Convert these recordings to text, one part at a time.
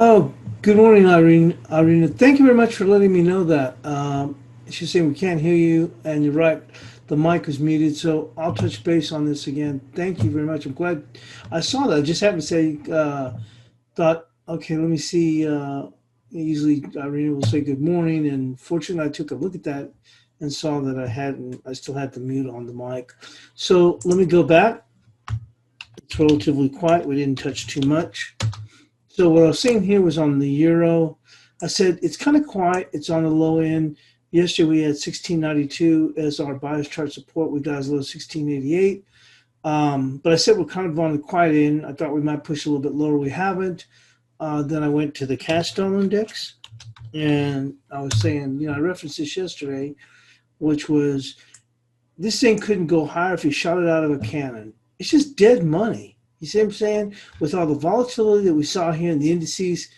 Oh, good morning, Irene. Irene, thank you very much for letting me know that. She's saying we can't hear you, and you're right. The mic was muted, so I'll touch base on this again. Thank you very much. I'm glad I saw that. I just happened to say, thought, okay, let me see. Usually Irene will say good morning, and fortunately, I took a look at that and saw that I still had the mute on the mic. So let me go back. It's relatively quiet. We didn't touch too much. So what I was saying here was on the euro. I said it's kind of quiet. It's on the low end. Yesterday we had 16.92 as our bias chart support. We got as low as 16.88. But I said we're kind of on the quiet end. I thought we might push a little bit lower. We haven't. Then I went to the cash dollar index, and I was saying, I referenced this yesterday, which was this thing couldn't go higher if you shot it out of a cannon. It's just dead money. You see what I'm saying? With all the volatility that we saw here in the indices,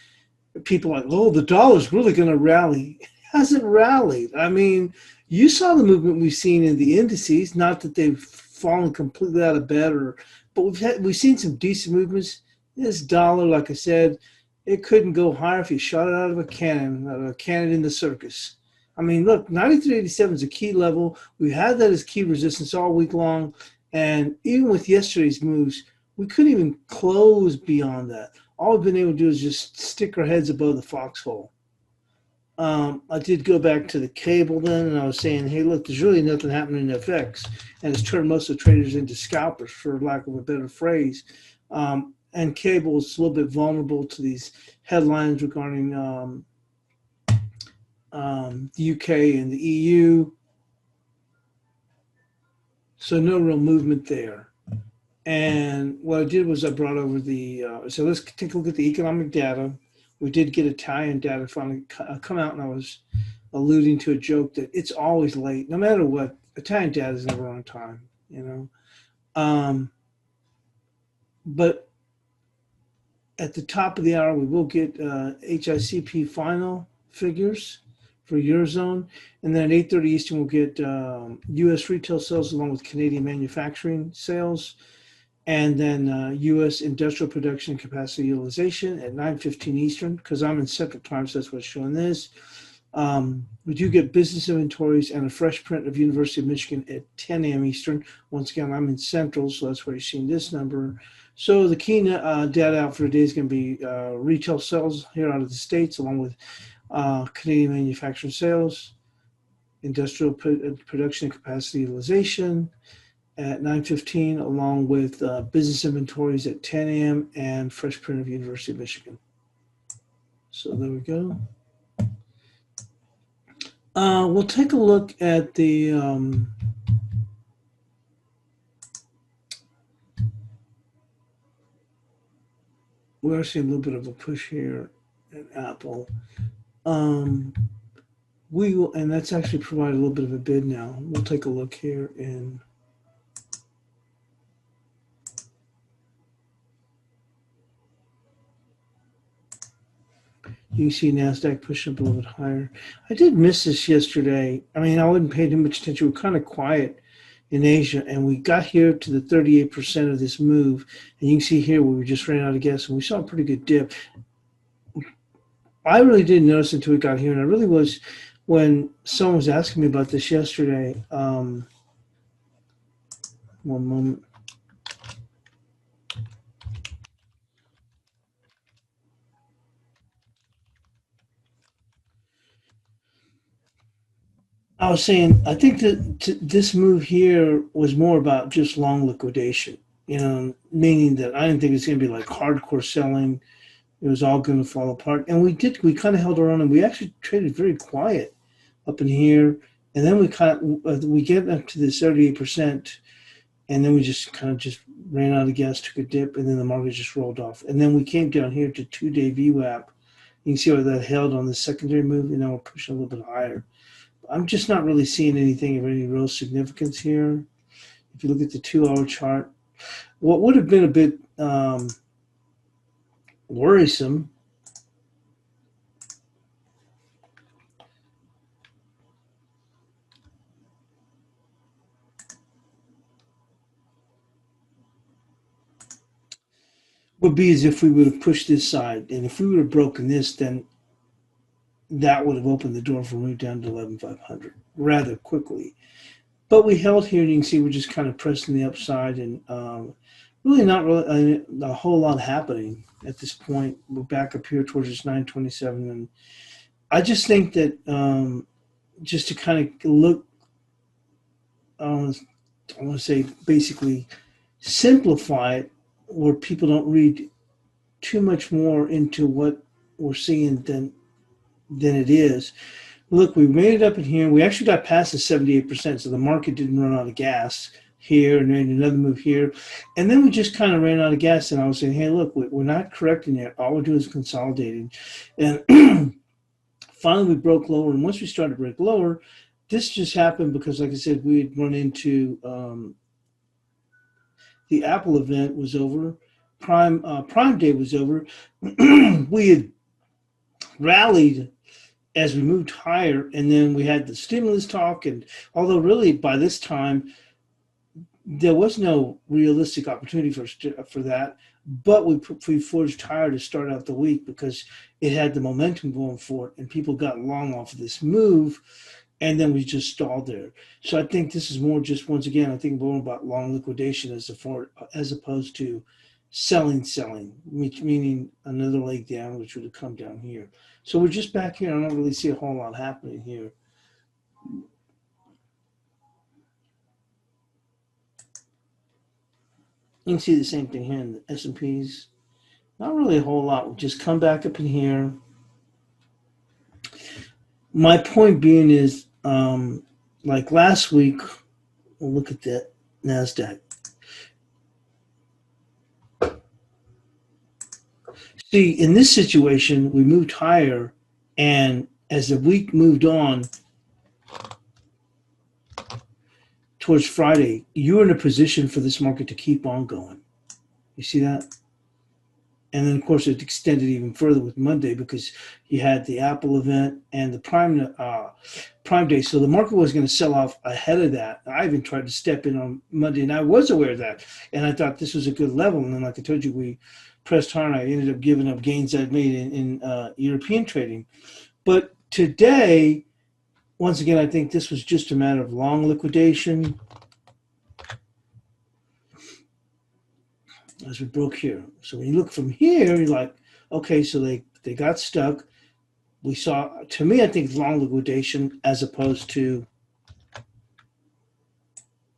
people are like, oh, the dollar's really going to rally. It hasn't rallied. I mean, you saw the movement we've seen in the indices. Not that they've fallen completely out of bed, but we've seen some decent movements. This dollar, like I said, it couldn't go higher if you shot it out of a cannon in the circus. I mean, look, 93.87 is a key level. We had that as key resistance all week long, and even with yesterday's moves, we couldn't even close beyond that. All we've been able to do is just stick our heads above the foxhole. I did go back to the cable then, and I was saying, hey, look, there's really nothing happening in FX, and it's turned most of the traders into scalpers, for lack of a better phrase. And cable is a little bit vulnerable to these headlines regarding the UK and the EU, so no real movement there. And what I did was I brought over so let's take a look at the economic data. We did get Italian data finally come out, and I was alluding to a joke that it's always late, no matter what. Italian data is never on time, you know. But at the top of the hour, we will get HICP final figures for Eurozone. And then at 8:30 Eastern, we'll get U.S. retail sales along with Canadian manufacturing sales. And then U.S. industrial production capacity utilization at 9:15 Eastern, because I'm in Central Time, so that's what's showing this. We do get business inventories and a fresh print of University of Michigan at 10 a.m. Eastern. Once again, I'm in Central, so that's where you're seeing this number. So the key data out for today is going to be retail sales here out of the States, along with Canadian manufacturing sales, industrial production and capacity utilization at 9:15, along with business inventories at 10 a.m. and fresh print of University of Michigan. So there we go. We'll take a look at we're seeing a little bit of a push here at Apple. We will, and that's actually provided a little bit of a bid now. We'll take a look here in. You can see NASDAQ pushing up a little bit higher. I did miss this yesterday. I mean, I wouldn't pay too much attention. We're kind of quiet in Asia, and we got here to the 38% of this move. And you can see here where we just ran out of gas, and we saw a pretty good dip. I really didn't notice until we got here, and I really was when someone was asking me about this yesterday. One moment. I was saying, I think that this move here was more about just long liquidation, meaning that I didn't think it's going to be like hardcore selling. It was all going to fall apart. And we kind of held our own, and we actually traded very quiet up in here. And then we get up to this 38%, and then we just kind of just ran out of gas, took a dip, and then the market just rolled off. And then we came down here to 2-day VWAP. You can see where that held on the secondary move, and now we're pushing a little bit higher. I'm just not really seeing anything of any real significance here. If you look at the 2-hour chart, what would have been a bit worrisome would be as if we would have pushed this side. And if we would have broken this, then that would have opened the door for a move down to 11,500 rather quickly. But we held here, and you can see we're just kind of pressing the upside, and really not really a whole lot happening at this point. We're back up here towards this 927, and I just think that just to kind of look, I want to say basically simplify it, where people don't read too much more into what we're seeing than it is. Look, we made it up in here. We actually got past the 78%, so the market didn't run out of gas here, and then another move here. And then we just kind of ran out of gas, and I was saying, hey, look, we're not correcting it. All we're doing is consolidating. And finally, we broke lower. And once we started to break lower, this just happened because, like I said, we had run into the Apple event was over. Prime Day was over. We had rallied as we moved higher, and then we had the stimulus talk, and although really by this time there was no realistic opportunity for that, but we forged higher to start out the week because it had the momentum going for it, and people got long off of this move, and then we just stalled there. So I think this is more just, once again, I think more about long liquidation as opposed to selling, meaning another leg down, which would have come down here. So we're just back here. I don't really see a whole lot happening here. You can see the same thing here in the S&Ps. Not really a whole lot. We'll just come back up in here. My point being is, like last week, we'll look at that NASDAQ. See, in this situation, we moved higher, and as the week moved on towards Friday, you were in a position for this market to keep on going. You see that? And then, of course, it extended even further with Monday because you had the Apple event and the Prime Day. So the market was going to sell off ahead of that. I even tried to step in on Monday, and I was aware of that. And I thought this was a good level. And then, like I told you, we pressed hard, and I ended up giving up gains I'd made in European trading. But today, once again, I think this was just a matter of long liquidation. As we broke here. So when you look from here, you're like, okay, so they got stuck. We saw, to me, I think long liquidation as opposed to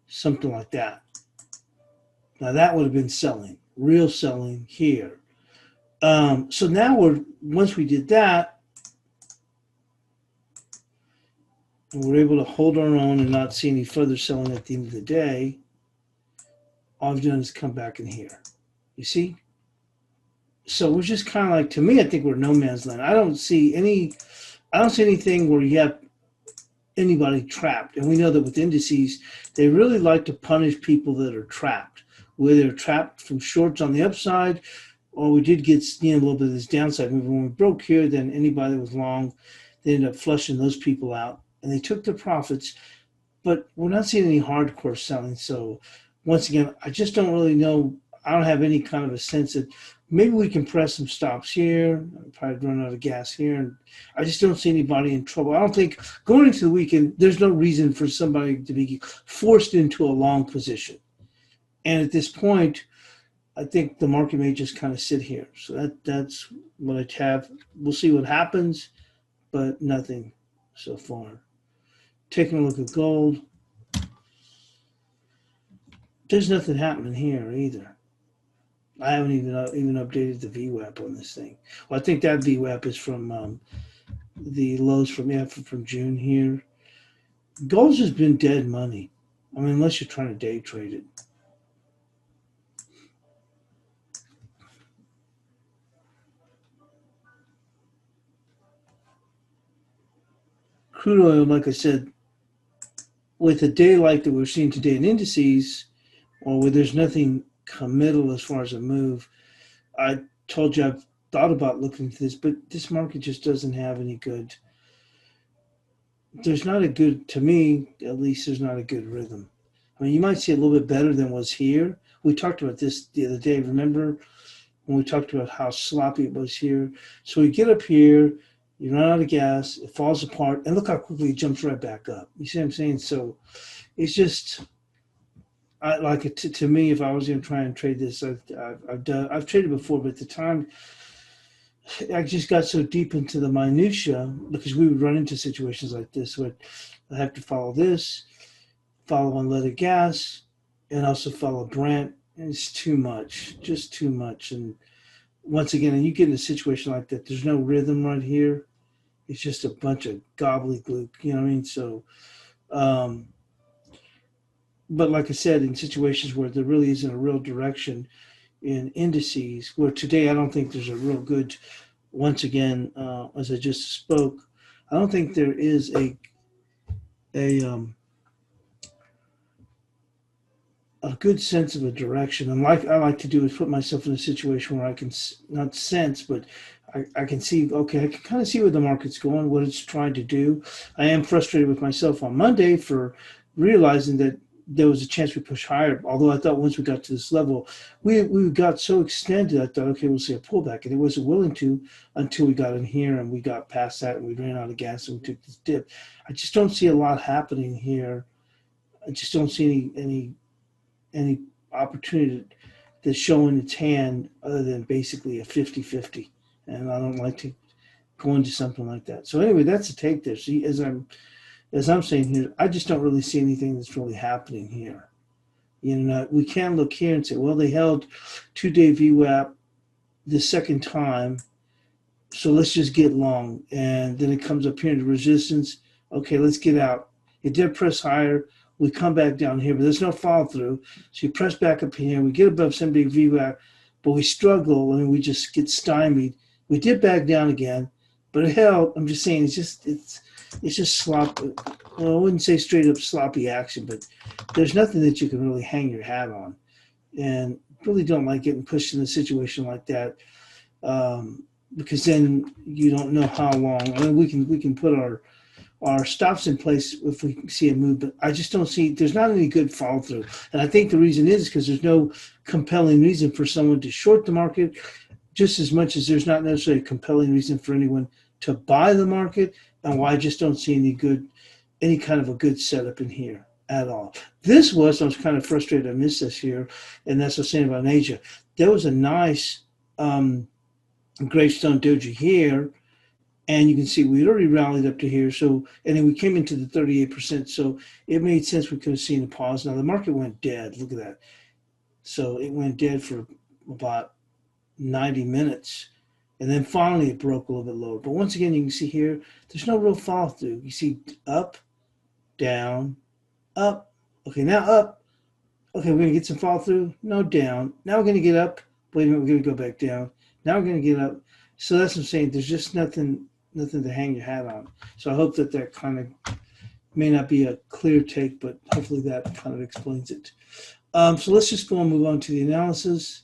something like that. Now that would have been selling, real selling here. So now once we did that, and we're able to hold our own and not see any further selling at the end of the day, all I've done is come back in here. You see? So we're just kind of like, to me, I think we're no man's land. I don't see anything where you have anybody trapped. And we know that with indices, they really like to punish people that are trapped, whether they're trapped from shorts on the upside, or we did get a little bit of this downside move. When we broke here, then anybody that was long, they ended up flushing those people out, and they took their profits. But we're not seeing any hardcore selling. So once again, I just don't really know. I don't have any kind of a sense that maybe we can press some stops here. I'll probably run out of gas here. And I just don't see anybody in trouble. I don't think going into the weekend, there's no reason for somebody to be forced into a long position. And at this point, I think the market may just kind of sit here. So that's what I have. We'll see what happens, but nothing so far. Taking a look at gold. There's nothing happening here either. I haven't even updated the VWAP on this thing. Well, I think that VWAP is from the lows from June here. Gold's just been dead money. I mean, unless you're trying to day trade it. Crude oil, like I said, with a day like that we're seeing today in indices, or where there's nothing committal as far as a move, I told you I've thought about looking at this, but this market just doesn't have any good. There's not a good, to me, at least there's not a good rhythm. I mean, you might see a little bit better than was here. We talked about this the other day. Remember, when we talked about how sloppy it was here. So we get up here, you run out of gas, it falls apart, and look how quickly it jumps right back up. You see what I'm saying? So it's just, I like it to me. If I was going to try and trade this, I've traded before, but at the time I just got so deep into the minutia because we would run into situations like this where I have to follow this, follow unleaded gas, and also follow Brent. And it's too much, just too much. And once again, and you get in a situation like that, there's no rhythm right here. It's just a bunch of gobbledygook, you know what I mean? So, um, but like I said, in situations where there really isn't a real direction in indices, where today I don't think there's a real good, once again, as I just spoke, I don't think there is a a good sense of a direction. And like I like to do is put myself in a situation where I can not sense, but I can see, okay, I can kind of see where the market's going, what it's trying to do. I am frustrated with myself on Monday for realizing that there was a chance we push higher. Although I thought once we got to this level, we got so extended, I thought, okay, we'll see a pullback. And it wasn't willing to until we got in here and we got past that and we ran out of gas and we took this dip. I just don't see a lot happening here. I just don't see any opportunity that's showing its hand other than basically a 50-50. And I don't like to go into something like that. So anyway, that's a take there. See, as I'm saying here, I just don't really see anything that's really happening here. You know, we can look here and say, well, they held 2-day VWAP the second time, so let's just get long. And then it comes up here into resistance. Okay, let's get out. It did press higher. We come back down here, but there's no follow through. So you press back up here. We get above some big VWAP, but we struggle and we just get stymied. We did back down again, but it held. I'm just saying, it's just sloppy. Well, I wouldn't say straight up sloppy action, but there's nothing that you can really hang your hat on. And really don't like getting pushed in a situation like that, because then you don't know how long. I mean, we can put our stops in place if we see a move, but I just don't see, there's not any good follow through. And I think the reason is because there's no compelling reason for someone to short the market, just as much as there's not necessarily a compelling reason for anyone to buy the market. And why I just don't see any kind of a good setup in here at all. I was kind of frustrated I missed this here, and that's what I'm saying about Asia. There was a nice gravestone doji here, and you can see we'd already rallied up to here. So, and then we came into the 38%. So it made sense we could have seen a pause. Now the market went dead. Look at that. So it went dead for about 90 minutes. And then finally it broke a little bit lower. But once again, you can see here, there's no real follow through. You see up, down, up. Okay, now up. Okay, we're going to get some follow through. No, down. Now we're going to get up. Wait a minute, we're going to go back down. Now we're going to get up. So that's what I'm saying. There's just nothing to hang your hat on. So I hope that kind of may not be a clear take, but hopefully that kind of explains it. So let's just go and move on to the analysis.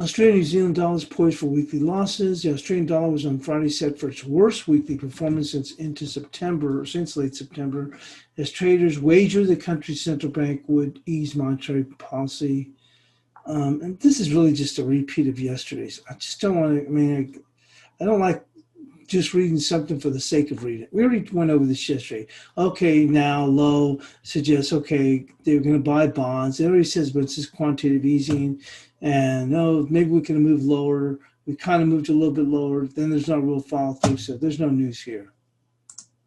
Australian New Zealand dollar is poised for weekly losses. The Australian dollar was on Friday set for its worst weekly performance since late September, as traders wager the country's central bank would ease monetary policy. And this is really just a repeat of yesterday's. I just don't want to, I don't like just reading something for the sake of reading it. We already went over this yesterday. Okay, now low suggests, okay, they're going to buy bonds. It already says, but it's just quantitative easing. And no, maybe we can move lower. We kind of moved a little bit lower. Then there's no real follow through, so there's no news here.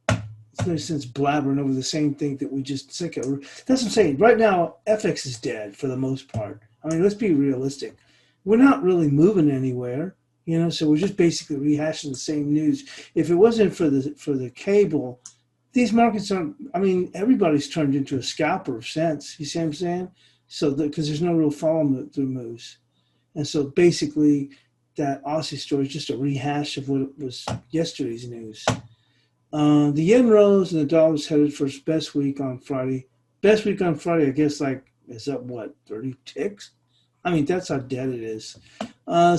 It's no sense blabbering over the same thing that we just said. That's what I'm saying. Right now, FX is dead for the most part. I mean, let's be realistic. We're not really moving anywhere. So we're just basically rehashing the same news. If it wasn't for the cable, these markets aren't. I mean, everybody's turned into a scalper of sense. You see what I'm saying? So because there's no real follow through moves, and so basically that Aussie story is just a rehash of what was yesterday's news. The yen rose and the dollar was headed for its best week on Friday. Best week on Friday, I guess, like, is up what, 30 ticks? I mean, that's how dead it is.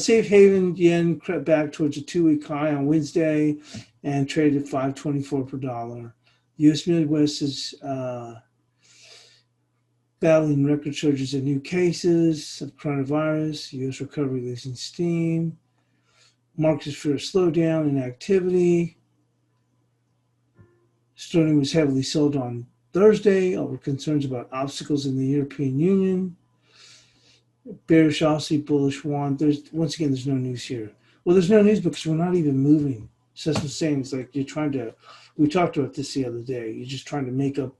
Safe haven yen crept back towards a 2 week high on Wednesday and traded at 5.24 per dollar. The U.S. Midwest is battling record surges in new cases of coronavirus. U.S. recovery losing steam. Markets fear a slowdown in activity. Sterling was heavily sold on Thursday over concerns about obstacles in the European Union. Bearish Aussie, bullish won. There's no news here. Well, there's no news because we're not even moving. So that's what I'm saying. It's like you're trying to. We talked about this the other day. You're just trying to make up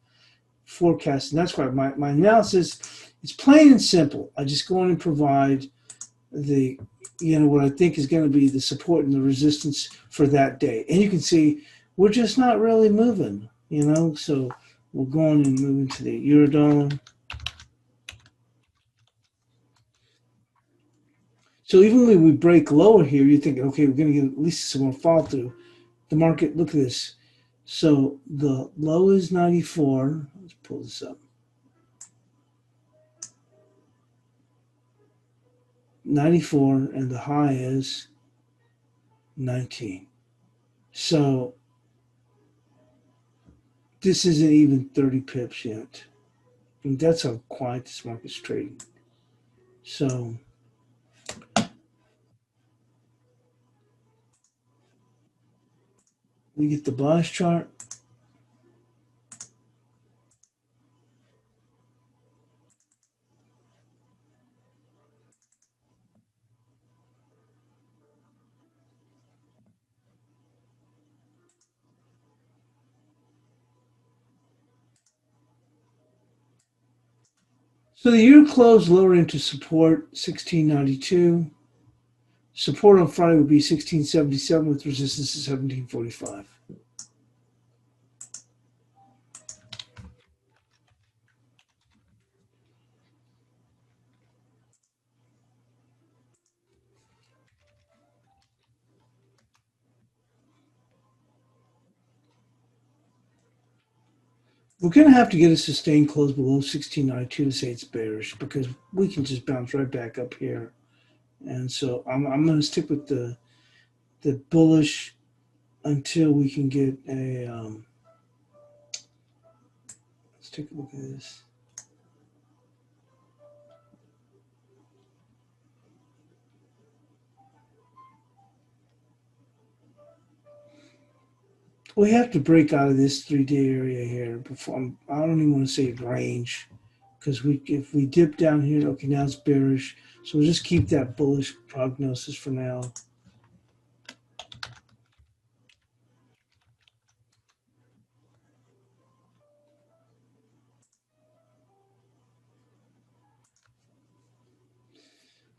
forecasts, and that's why my analysis is plain and simple. I just go in and provide the what I think is going to be the support and the resistance for that day, and you can see we're just not really moving. So we'll go on and move into the Eurodollar. So even when we break lower here, you think, okay, we're going to get at least some more fall through. The market, look at this. So the low is 94. Let's pull this up. 94, and the high is 19. So this isn't even 30 pips yet. And that's how quiet this market's trading. So we get the bias chart. So the euro closed lower into support 1692. Support on Friday would be 1677 with resistance at 1745. We're going to have to get a sustained close below 1692 to say it's bearish because we can just bounce right back up here. And so I'm going to stick with the bullish until we can get a. Let's take a look at this. We have to break out of this 3-day area here before I don't even want to say range because if we dip down here, okay, now it's bearish. So we'll just keep that bullish prognosis for now.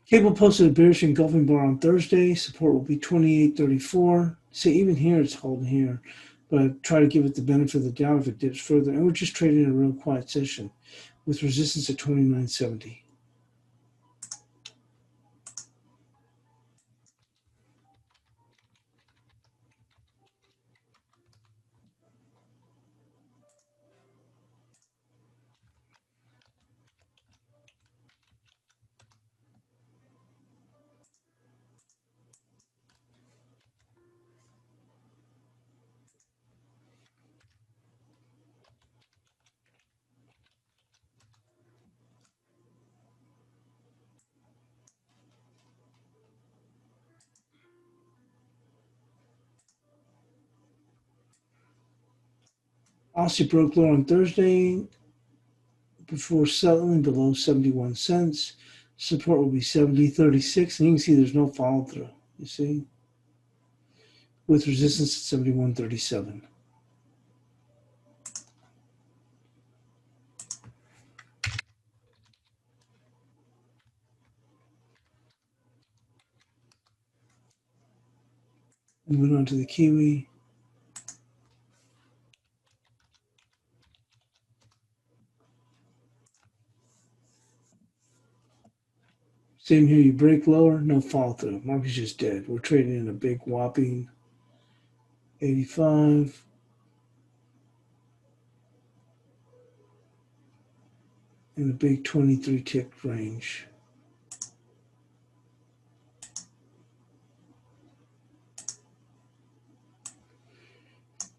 Cable posted a bearish engulfing bar on Thursday. Support will be 28.34. See, even here it's holding here, but I try to give it the benefit of the doubt if it dips further. And we're just trading in a real quiet session with resistance at 29.70. Aussie broke lower on Thursday before settling below 71 cents. Support will be 70.36, and you can see there's no follow through. You see, with resistance at 71.37. Moving on to the Kiwi. Same here, you break lower, no follow through. Market's just dead. We're trading in a big whopping 85. in a big 23 tick range.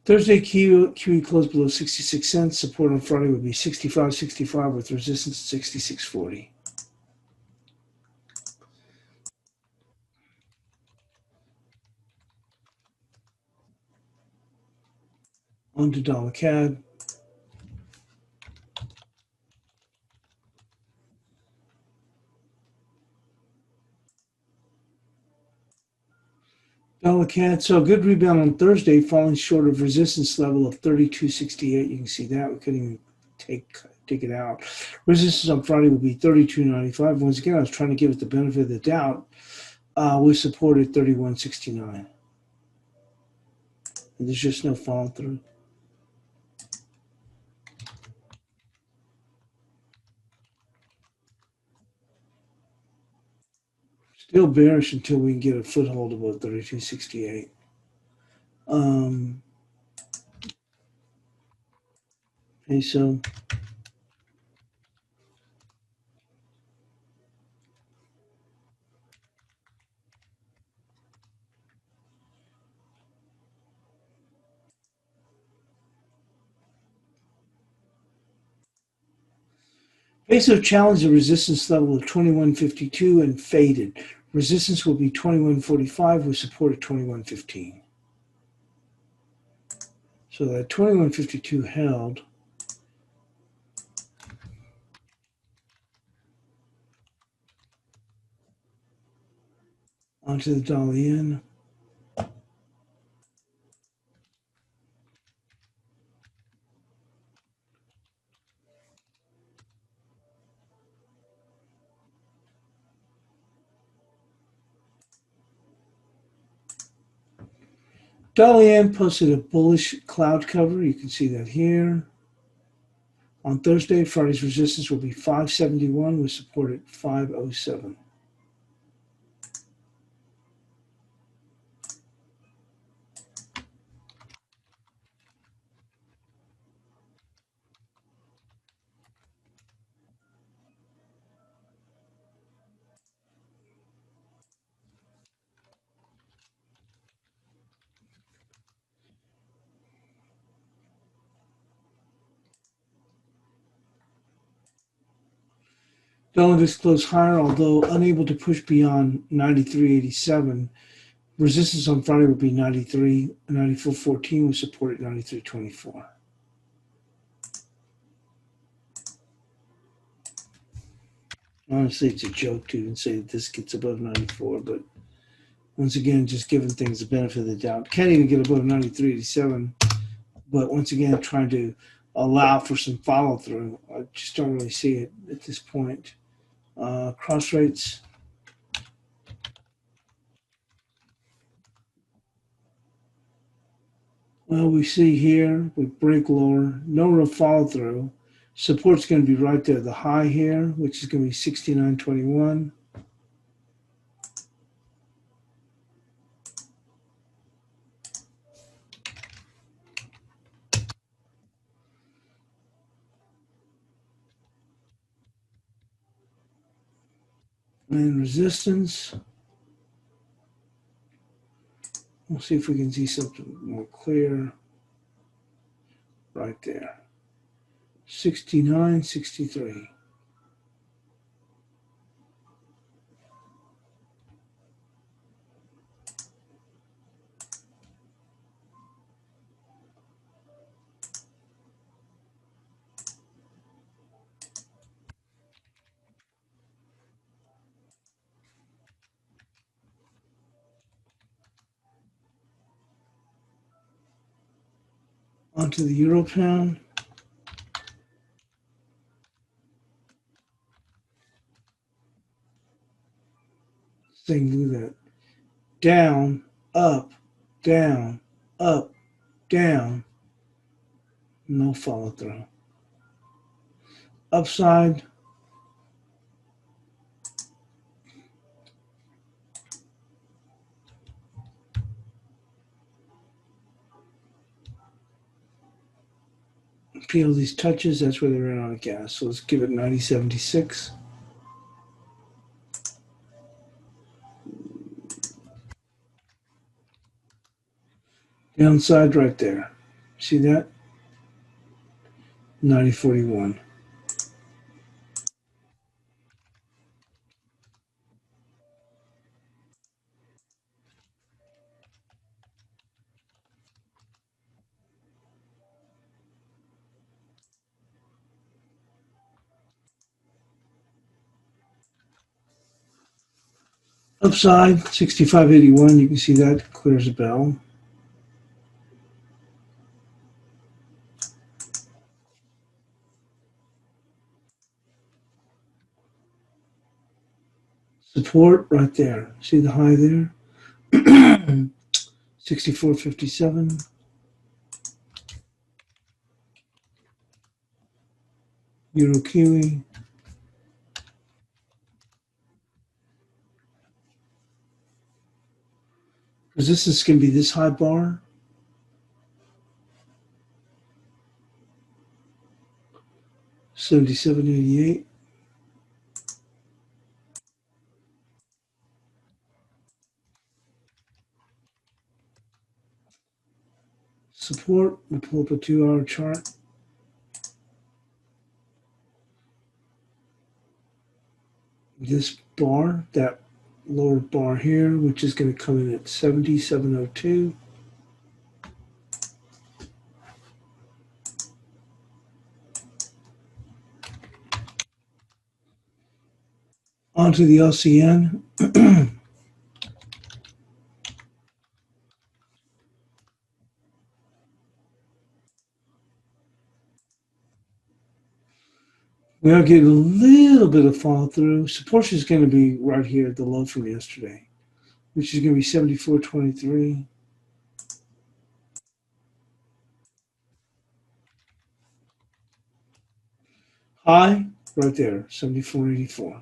Thursday QE closed below 66 cents. Support on Friday would be 65.65 with resistance at 66.40. On to dollar CAD. Dollar CAD saw a good rebound on Thursday, falling short of resistance level of 32.68. You can see that. We couldn't even take it out. Resistance on Friday will be 32.95. Once again, I was trying to give it the benefit of the doubt. We supported 31.69. And there's just no follow through. Still bearish until we can get a foothold above 32.68. Okay, so peso challenged the resistance level of 21.52 and faded. Resistance will be 21.45 with support at 21.15. So that 21.52 held. Onto the dollar yen. Dollar yen posted a bullish cloud cover. You can see that here. On Thursday, Friday's resistance will be 571 with support at 507. Dollar index closed higher, although unable to push beyond 93.87. Resistance on Friday would be 94.14 with support at 93.24. Honestly, it's a joke to even say that this gets above 94, but once again, just giving things the benefit of the doubt. Can't even get above 93.87, but once again, trying to allow for some follow through. I just don't really see it at this point. Cross rates. Well, we see here we break lower, no real follow through. Support's going to be right there, the high here, which is going to be 69.21. And resistance. We'll see if we can see something more clear. Right there. 69.63. Onto the euro pound. Thing do that. Down, up, down, up, down. No follow through. Upside. Peel these touches, that's where they ran out of gas. So let's give it 90.76. Downside right there. See that? 90.41. Upside, 65.81. You can see that clears a bell. Support right there. See the high there? 64.57. Euro Kiwi. Resistance can be this high bar. 77.88. Support. We'll pull up a 2-hour chart. This bar, that lower bar here, which is going to come in at 77.02. Onto the LCN. We are getting a little bit of follow through. Support is going to be right here at the low from yesterday, which is going to be 74.23. High right there, 74.84.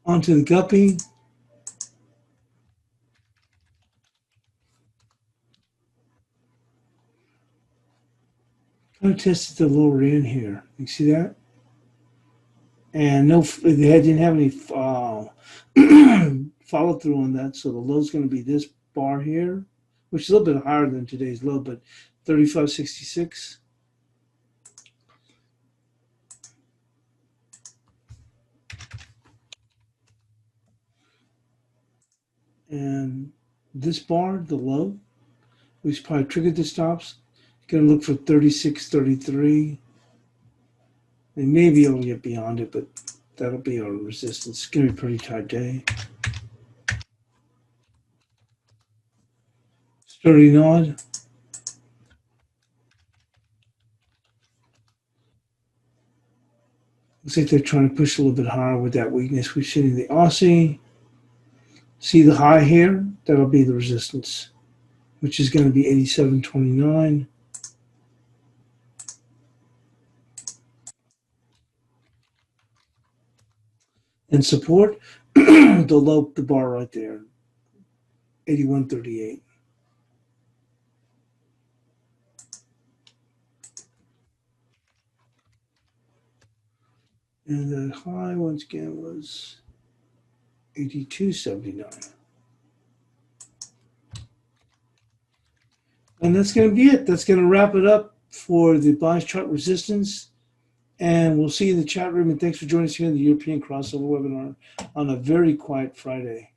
Onto the guppy. Kind of tested the lower end here. You see that? And no, they didn't have any follow through on that. So the low is going to be this bar here, which is a little bit higher than today's low, but 35.66. And this bar, the low, which probably triggered the stops, going to look for 36.33. They may be able to get beyond it, but that'll be our resistance. It's going to be a pretty tight day. Sturdy nod. Looks like they're trying to push a little bit higher with that weakness we're seeing in the Aussie. See the high here? That'll be the resistance, which is going to be 87.29. And support, the bar right there, 81.38. And the high once again was 82.79. And that's going to be it. That's going to wrap it up for the bias chart resistance. And we'll see you in the chat room. And thanks for joining us here in the European Crossover webinar on a very quiet Friday.